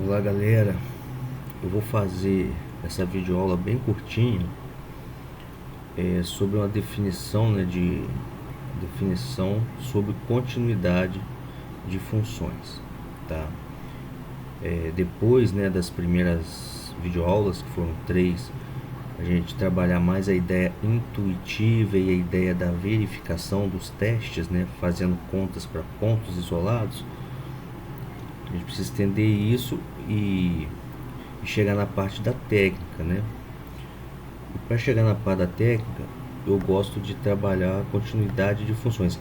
Olá galera, eu vou fazer essa videoaula bem curtinha sobre uma definição, definição sobre continuidade de funções, tá? Depois, das primeiras videoaulas, que foram 3, a gente trabalhar mais a ideia intuitiva e a ideia da verificação dos testes, fazendo contas para pontos isolados. A gente precisa entender isso e chegar na parte da técnica, E para chegar na parte da técnica, eu gosto de trabalhar a continuidade de funções.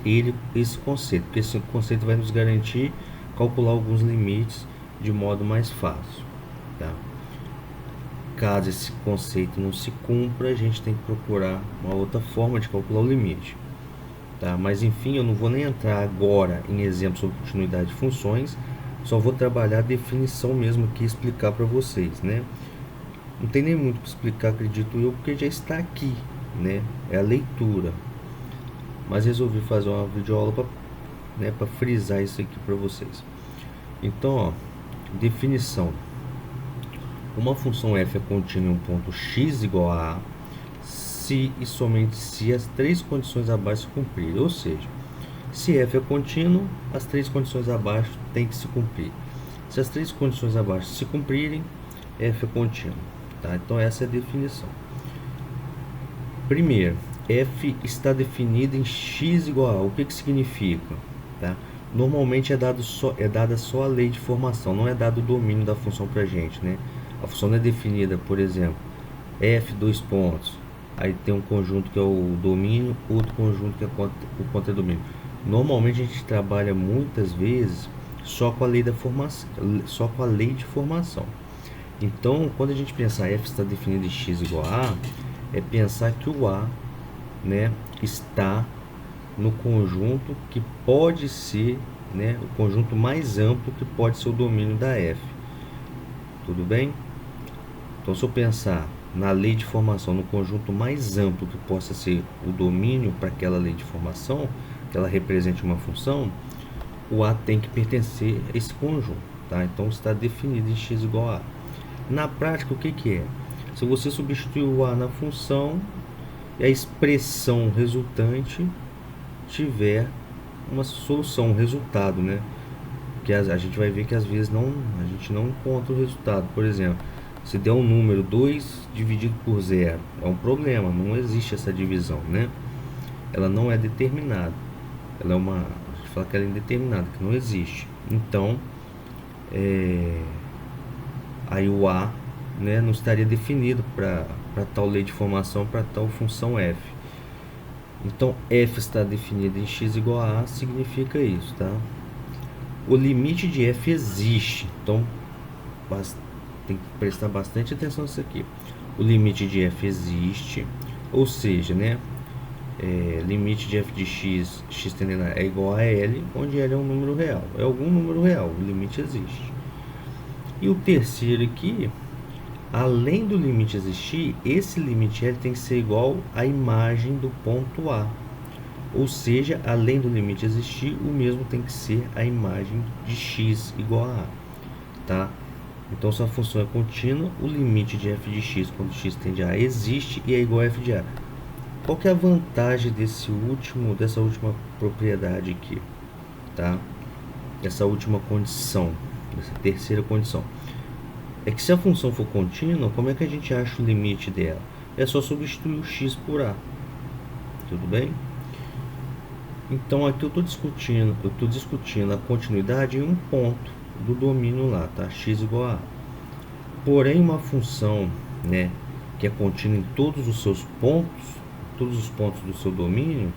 Esse conceito, porque esse conceito vai nos garantir calcular alguns limites de modo mais fácil, tá? Caso esse conceito não se cumpra, a gente tem que procurar uma outra forma de calcular o limite, tá? Mas enfim, eu não vou nem entrar agora em exemplos sobre continuidade de funções. Só vou trabalhar a definição mesmo aqui e explicar para vocês, Não tem nem muito para explicar, acredito eu, porque já está aqui, É a leitura. Mas resolvi fazer uma videoaula para frisar isso aqui para vocês. Então, ó, definição. Uma função f é contínua em um ponto x igual a a se e somente se as 3 condições abaixo se cumprirem. Ou seja, se f é contínuo, as 3 condições abaixo têm que se cumprir. Se as 3 condições abaixo se cumprirem, f é contínuo, tá? Então essa é a definição. Primeiro, f está definida em x igual a. O que significa? Tá? Normalmente é dada só a lei de formação, não é dado o domínio da função para a gente, A função não é definida, por exemplo, f dois pontos, aí tem um conjunto que é o domínio, outro conjunto que é o contradomínio. Normalmente a gente trabalha muitas vezes só com a lei da formação, só com a lei de formação. Então, quando a gente pensar f está definido em x igual a, é pensar que o a, está no conjunto que pode ser, o conjunto mais amplo que pode ser o domínio da f. Tudo bem? Então, se eu pensar na lei de formação, no conjunto mais amplo que possa ser o domínio para aquela lei de formação, que ela represente uma função, o a tem que pertencer a esse conjunto, tá? Então está definido em x igual a. Na prática, o que é? Se você substituir o a na função e a expressão resultante tiver uma solução, um resultado, Que a gente vai ver que às vezes a gente não encontra o resultado. Por exemplo, se der um número 2 dividido por 0, é um problema, não existe essa divisão, Ela não é determinada. Ela é a gente fala que ela é indeterminada, que não existe. Então, aí o a, não estaria definido para tal lei de formação, para tal função f. Então, f está definido em x igual a significa isso, tá? O limite de f existe, então tem que prestar bastante atenção nisso aqui. O limite de f existe, ou seja, limite de f de x, x tendendo a é igual a L, onde L é um número real. É algum número real, o limite existe. E o terceiro aqui, além do limite existir, esse limite L tem que ser igual à imagem do ponto A. Ou seja, além do limite existir, o mesmo tem que ser a imagem de x igual a A, tá? Então, se a função é contínua, o limite de f de x, quando x tende a A, existe e é igual a f de A. Qual que é a vantagem dessa última propriedade aqui, tá? Essa última condição, essa terceira condição. É que se a função for contínua, como é que a gente acha o limite dela? É só substituir o x por a. Tudo bem? Então aqui eu estou discutindo a continuidade em um ponto do domínio lá, tá? X igual a. Porém, uma função, que é contínua em todos os seus pontos, todos os pontos do seu domínio,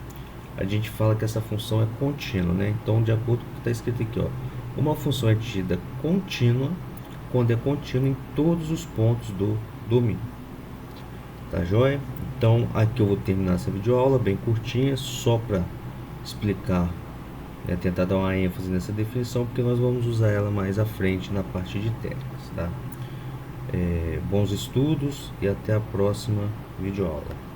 a gente fala que essa função é contínua, Então, de acordo com o que está escrito aqui, ó, uma função é dita contínua quando é contínua em todos os pontos do domínio. Tá joia? Então, aqui eu vou terminar essa videoaula bem curtinha, só para explicar, tentar dar uma ênfase nessa definição, porque nós vamos usar ela mais à frente na parte de técnicas, tá? Bons estudos e até a próxima videoaula.